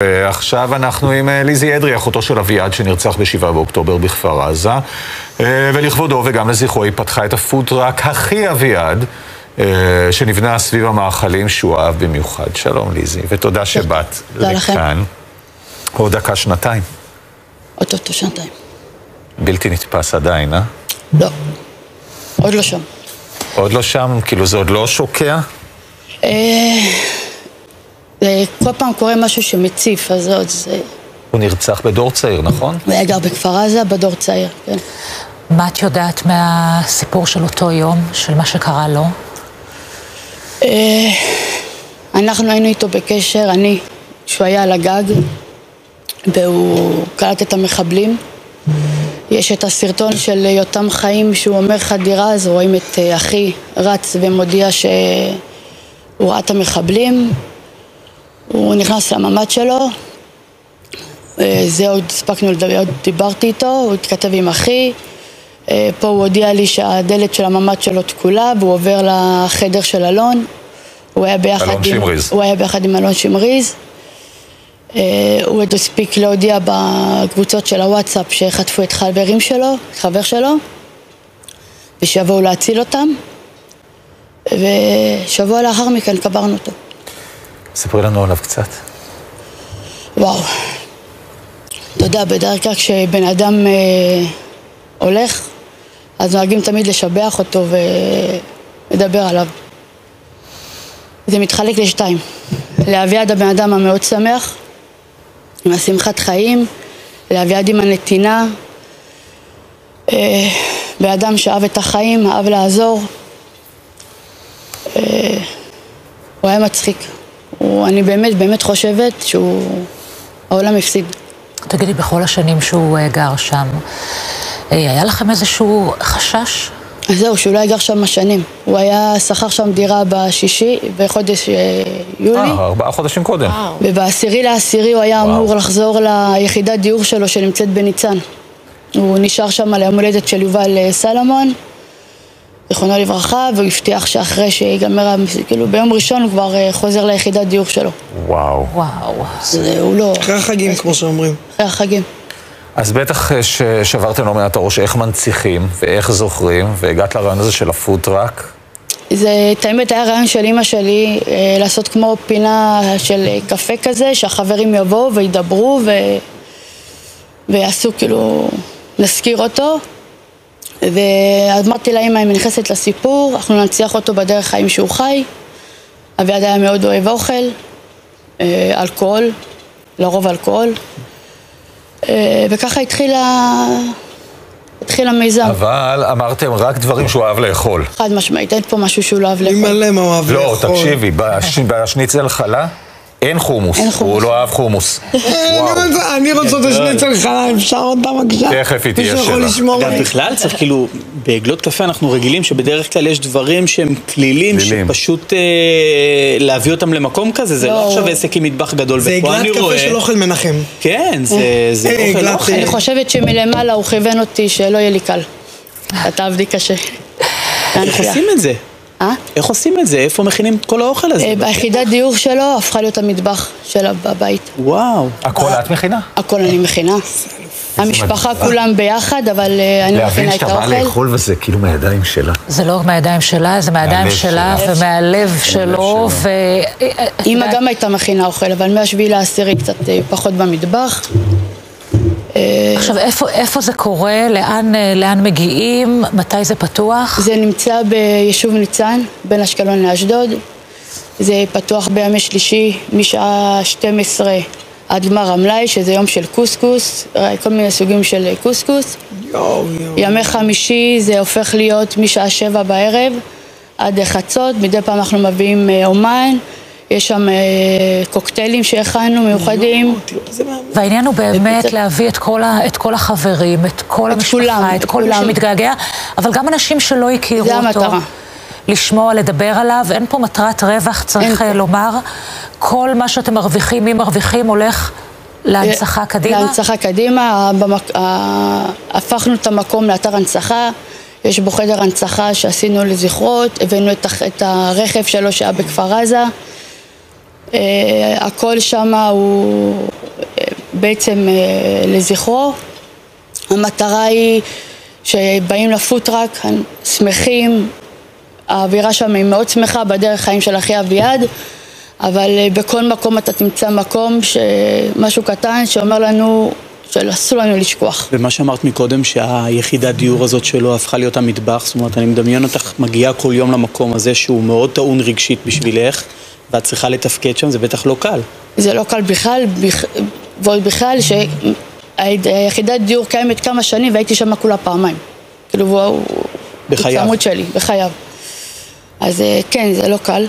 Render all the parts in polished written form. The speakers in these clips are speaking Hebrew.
עכשיו אנחנו עם ליזי אדרי, אחותו של אביעד שנרצח ב7 באוקטובר בכפר עזה, ולכבודו וגם לזכרו היא פתחה את הפודטראק הכי אביעד שנבנה סביב המאכלים שהוא אהב במיוחד. שלום ליזי, ותודה שבאת לכאן. עוד דקה שנתיים. עוד שנתיים. בלתי נתפס עדיין, אה? לא, עוד לא שם. עוד לא שם? כאילו זה עוד לא שוקע? כל פעם קורה משהו שמציף, אז עוד זה... הוא נרצח בדור צעיר, נכון? הוא היה גר בכפר עזה, בדור צעיר, כן. מה את יודעת מהסיפור של אותו יום, של מה שקרה לו? אנחנו היינו איתו בקשר, שהוא היה על הגג, והוא קלט את המחבלים. יש את הסרטון של יותם חיים שהוא אומר חדירה, אז רואים את אחי רץ ומודיע שהוא ראה את המחבלים. הוא נכנס לממ"ד שלו, זה עוד הספקנו לדבר, עוד דיברתי איתו, הוא התכתב עם אחי, פה הוא הודיע לי שהדלת של הממ"ד שלו תקולה, והוא עובר לחדר של אלון, הוא היה ביחד עם אלון שמריז, הוא עוד הספיק להודיע בקבוצות של הוואטסאפ שחטפו את חבר שלו, ושיבואו להציל אותם, ושבוע לאחר מכן קברנו אותו. ספרי לנו עליו קצת. וואו. אתה יודע, בדרך כלל כשבן אדם הולך, אז נוהגים תמיד לשבח אותו ולדבר עליו. זה מתחלק לשתיים. לאביעד הבן אדם המאוד שמח, עם השמחת חיים, לאביעד עם הנתינה, בן אדם שאהב את החיים, אהב לעזור. הוא היה מצחיק. אני באמת חושבת העולם הפסיד. תגידי, בכל השנים שהוא גר שם, היה לכם איזשהו חשש? אז זהו, שהוא לא גר שם שנים. הוא היה שכר שם דירה בחודש יולי. 4 חודשים קודם. וב10/10 הוא היה אמור לחזור ליחידת דיור שלו שנמצאת בניצן. הוא נשאר שם על יום הולדת של יובל סלומון, זיכרונו לברכה, והוא הבטיח שאחרי שיגמר, כאילו ביום ראשון הוא כבר חוזר ליחידת דיור שלו. וואו. הוא לא... אחרי החגים, כמו שאומרים. אחרי החגים. אז בטח ששברתם לא מעט הראש איך מנציחים ואיך זוכרים, והגעת לרעיון הזה של הפודטראק. זה, האמת, היה רעיון של אמא שלי לעשות כמו פינה של קפה כזה, שהחברים יבואו וידברו ויעשו כאילו, נזכיר אותו. ואמרתי לאמא, אם נכנסת לסיפור, אנחנו ננציח אותו בדרך חיים שהוא חי. אביעד היה מאוד אוהב אוכל, אלכוהול, לרוב אלכוהול, וככה התחיל המיזם. אבל אמרתם רק דברים שהוא אהב לאכול. חד משמעית, אין פה משהו שהוא לא אהב לאכול. מלא מה הוא אהב לאכול. לא, תקשיבי, בשניצל חלה אין חומוס, הוא לא אהב חומוס. אני רוצה את השניצל חלה, אפשר אותה בבקשה? תכף היא תהיה שלה. גם בכלל צריך כאילו, בעגלות קפה אנחנו רגילים שבדרך כלל יש דברים שהם כלילים, שפשוט להביא אותם למקום כזה, זה לא עכשיו עסק עם מטבח גדול. זה עגלת קפה של אוכל מנחם. כן, זה אוכל. אני חושבת שמלמעלה הוא כיוון אותי שלא יהיה לי קל. אתה עבדי קשה. איך עושים את זה? איך עושים את זה? איפה מכינים את כל האוכל הזה? ביחידת דיור שלו הפכה להיות המטבח שלה בבית. וואו. הכל את מכינה? הכל אני מכינה. המשפחה כולם ביחד, אבל אני מכינה את האוכל. להבין שאתה בא לאכול וזה כאילו מהידיים שלה. זה לא מהידיים שלה, זה מהידיים שלה ומהלב שלו. אמא גם הייתה מכינה אוכל, אבל מ7/10 קצת פחות במטבח. עכשיו, איפה זה קורה? לאן מגיעים? מתי זה פתוח? זה נמצא ביישוב ניצן, בין אשקלון לאשדוד. זה פתוח בימי שלישי משעה 12 עד גמר המלאי, שזה יום של קוסקוס, כל מיני סוגים של קוסקוס. ימי חמישי זה הופך להיות משעה 7 בערב עד חצות. מדי פעם אנחנו מביאים אומן. יש שם קוקטיילים שהכנו מיוחדים. והעניין הוא באמת להביא את כל החברים, את כל המשפחה, את כל מי שמתגעגע, אבל גם אנשים שלא הכירו אותו. זה המטרה. לשמוע, לדבר עליו, אין פה מטרת רווח, צריך לומר. כל מה שאתם מרוויחים, מי מרוויחים, הולך להנצחה קדימה? להנצחה קדימה, הפכנו את המקום לאתר הנצחה. יש בו חדר הנצחה שעשינו לזכרות, הבאנו את הרכב שלו שהיה בכפר עזה. הכל שם הוא בעצם לזכרו. המטרה היא שבאים לפוטראק, שמחים, האווירה שם היא מאוד שמחה בדרך חיים של אחי אביעד, אבל בכל מקום אתה תמצא מקום משהו קטן שאומר לנו שאסור לנו לשכוח. ומה שאמרת מקודם שהיחידת דיור הזאת שלו הפכה להיות המטבח, זאת אומרת אני מדמיין אותך מגיעה כל יום למקום הזה שהוא מאוד טעון רגשית בשבילך ואת צריכה לתפקד שם, זה בטח לא קל. זה לא קל בכלל, ועוד בכלל שהיחידת דיור קיימת כמה שנים והייתי שם כולה פעמיים. כאילו הוא צמוד שלי, בחייו. אז כן, זה לא קל.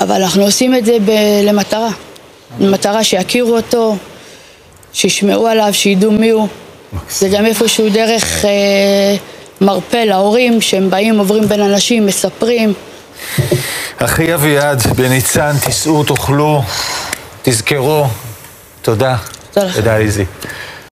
אבל אנחנו עושים את זה למטרה שיכירו אותו, שישמעו עליו, שידעו מי הוא. זה גם איפשהו דרך מרפא להורים שהם באים, עוברים בין אנשים, מספרים. אחי אביעד, בניצן, תיסעו, תאכלו, תזכרו. תודה. תודה לך. תודה ליזי.